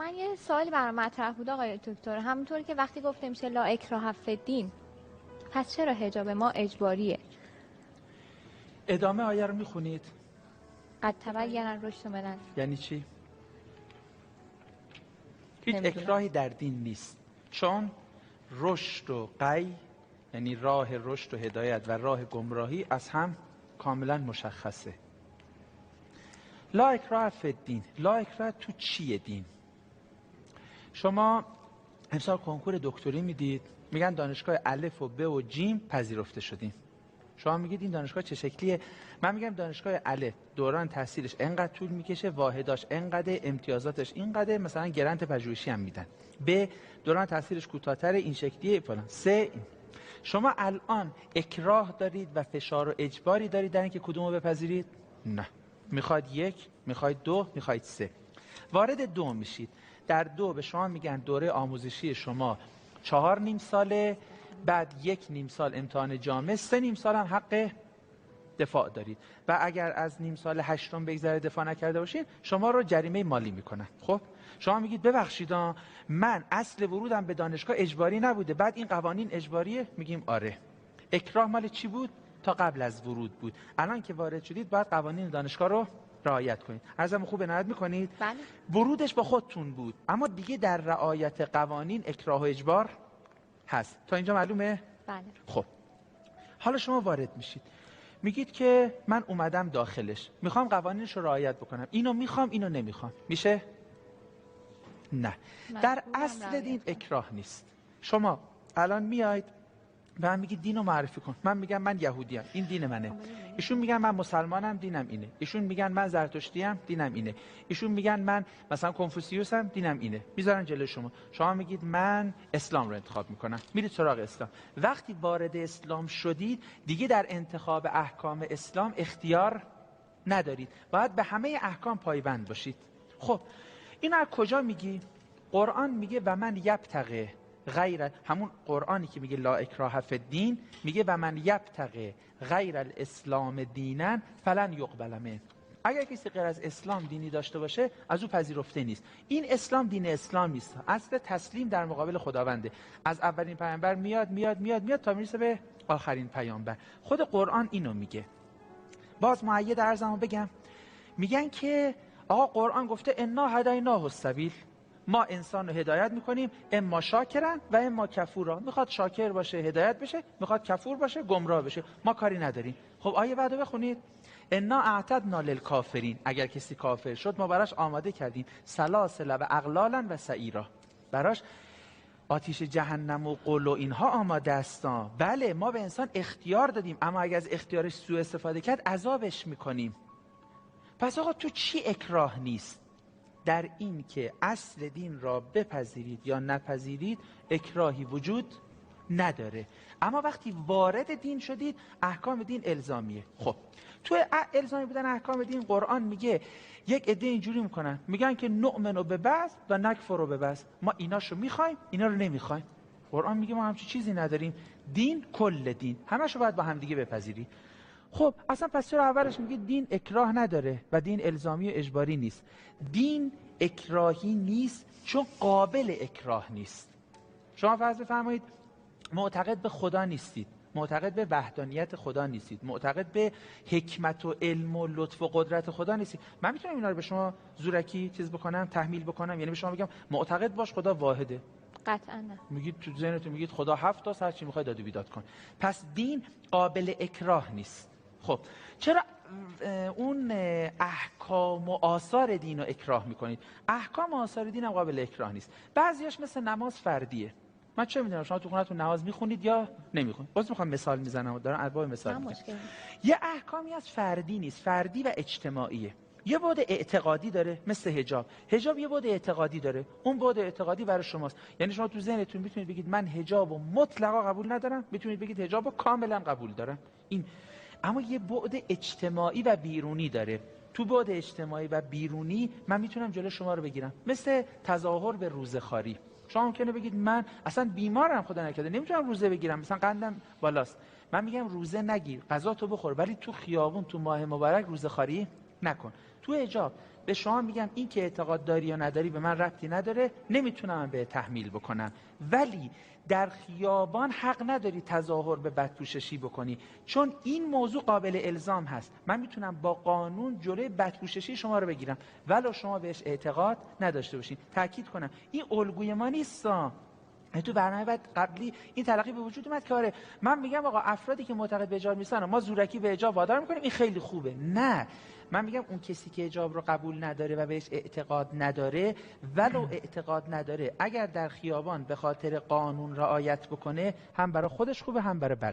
من یه سوالی برام مطرح بود آقای دکتر، همونطور که وقتی گفته میشه لا اکراه فی الدین، پس چرا حجاب ما اجباریه؟ ادامه آیه رو میخونید؟ قد تبین الرشد من الغی. یعنی چی؟ هیچ اکراهی در دین نیست، چون رشد و غی، یعنی راه رشد و هدایت و راه گمراهی از هم کاملا مشخصه. لا اکراه فی الدین، لا اکراه تو چیه دین؟ شما امسال کنکور دکتری میدید، میگن دانشگاه الف و ب و جیم پذیرفته شدیم. شما میگید این دانشگاه چه شکلیه؟ من میگم دانشگاه الف دوران تحصیلش انقدر طول میکشه، واحداش انقدر، امتیازاتش اینقدر، مثلا گرانت پژوهشی هم میدن. ب دوران تحصیلش کوتاه‌تر، این شکلیه فلان. سه شما الان اکراه دارید و فشار و اجباری دارید در اینکه کدومو بپذیرید؟ نه. میخواید یک، میخواید دو، میخواید سه. وارد دو میشید. در دو به شما میگن دوره آموزشی شما 4 نیم ساله، بعد 1 نیم سال امتحان جامعه، 3 نیم سال هم حق دفاع دارید و اگر از نیم سال هشتم بگذره دفاع نکرده باشین شما رو جریمه مالی میکنن. خب شما میگید ببخشید من اصل ورودم به دانشگاه اجباری نبوده، بعد این قوانین اجباریه؟ میگیم آره. اکراه مال چی بود؟ تا قبل از ورود بود. الان که وارد شدید باید قوانین دانشگاه رو رعایت کنید. عرضم خوب عنایت میکنید؟ بله. ورودش با خودتون بود، اما دیگه در رعایت قوانین اکراه و اجبار هست. تا اینجا معلومه؟ بله. خب حالا شما وارد میشید، میگید که من اومدم داخلش، میخوام قوانینش رو رعایت بکنم، اینو میخوام اینو نمیخوام، میشه؟ نه. در اصل دین اکراه نیست. شما الان میاید به من میگید دینو معرفی کن، من میگم من یهودیم، این دین منه. ایشون میگن من مسلمانم، دینم اینه. ایشون میگن من زرتشتیم، دینم اینه. ایشون میگن من مثلا کنفوسیوسم، دینم اینه. میذارن جلوی شما، شما میگید من اسلام رو انتخاب میکنم، میرید سراغ اسلام. وقتی وارد اسلام شدید دیگه در انتخاب احکام اسلام اختیار ندارید، باید به همه احکام پایبند باشید. خب این از کجا میگی؟ قرآن میگه و من یبتغی غیر، همون قرآنی که میگه لا اکراه فی الدین میگه و من یبتغی غیر الاسلام دینا فلن یقبل منه. اگر کسی غیر از اسلام دینی داشته باشه از او پذیرفته نیست. این اسلام دین اسلام نیست، اصل تسلیم در مقابل خداونده. از اولین پیامبر میاد تا میرسه به آخرین پیامبر. خود قرآن اینو میگه. باز مؤید عرضمو بگم، میگن که آقا قرآن گفته انا هدیناه السبیل، ما انسان رو هدایت میکنیم اما شاکرن و اما کفورا. میخواد شاکر باشه هدایت بشه، میخواد کفور باشه گمراه بشه، ما کاری نداریم. خب آیه بعدو بخونید، انا اعتدنا للکافرین، اگر کسی کافر شد ما براش آماده کردیم سلاسل و اغلالا و سعیرا، براش آتیش جهنم و قل و اینها آماده استان. بله ما به انسان اختیار دادیم، اما اگر از اختیارش سوء استفاده کرد عذابش میکنیم. پس آقا تو چی اکراه نیست؟ در این که اصل دین را بپذیرید یا نپذیرید اکراهی وجود نداره. اما وقتی وارد دین شدید احکام دین الزامیه. خب تو الزامی بودن احکام دین قرآن میگه یک عده اینجوری میکنن، میگن که نؤمن به بعض و نکفر به بعض، ما ایناشو میخوایم اینا رو نمیخوایم. قرآن میگه ما همچین چیزی نداریم، دین کل دین همشو باید با هم دیگه بپذیری. خب اصلا پس چرا اولش میگه دین اکراه نداره و دین الزامی و اجباری نیست؟ دین اکراهی نیست چون قابل اکراه نیست. شما فرض بفرمایید معتقد به خدا نیستید، معتقد به وحدانیت خدا نیستید، معتقد به حکمت و علم و لطف و قدرت خدا نیستید. من میتونم اینا رو به شما زورکی چیز بکنم، تحمیل بکنم؟ یعنی به شما بگم معتقد باش خدا واحده؟ قطعا نه. میگید تو ذهنتون میگید خدا 7 تا، هر چی میخواد داد و بیداد کن. پس دین قابل اکراه نیست. خب چرا اون احکام و آثار دین رو اکراه میکنید؟ احکام و آثار دین هم قابل اکراه نیست. بعضیاش مثل نماز فردیه. من چه میدونم شما تو خونتون نماز میخونید یا نمیخونید؟ باز میخوام مثال میزنم و دارم ارباب مثال میزنم. یه احکامی از فردی نیست، فردی و اجتماعیه. یه بعد اعتقادی داره مثل حجاب. حجاب یه بعد اعتقادی داره، اون بعد اعتقادی برای شماست. یعنی شما تو ذهنتون میتونید بگید من حجابو مطلقا قبول ندارم، میتونید بگید حجابو کاملا قبول دارم. این اما یه بعد اجتماعی و بیرونی داره. تو بعد اجتماعی و بیرونی من میتونم جلوی شما رو بگیرم، مثل تظاهر به روزه‌خواری. شما ممکنه بگید من اصلا بیمارم خدا نکرده نمیتونم روزه بگیرم، مثلا قندم بالاست. من میگم روزه نگیر، غذا تو بخور، ولی تو خیابون تو ماه مبارک روزه‌خواری نکن. تو حجاب به شما میگم این که اعتقاد داری یا نداری به من ربطی نداره، نمیتونم به تحمیل بکنم، ولی در خیابان حق نداری تظاهر به بدپوششی بکنی، چون این موضوع قابل الزام هست. من میتونم با قانون جلوی بدپوششی شما رو بگیرم ولو شما بهش اعتقاد نداشته باشین. تاکید کنم این الگوی ما نیست. تو برنامه بعد قبلی این تلقی به وجود اومد که آره من میگم آقا افرادی که معتقد به حجاب نیستن ما زورکی به حجاب وادار میکنیم، این خیلی خوبه. نه، من میگم اون کسی که حجاب رو قبول نداره و بهش اعتقاد نداره، ولو اعتقاد نداره، اگر در خیابان به خاطر قانون رعایت بکنه هم برای خودش خوبه هم برای بقیه.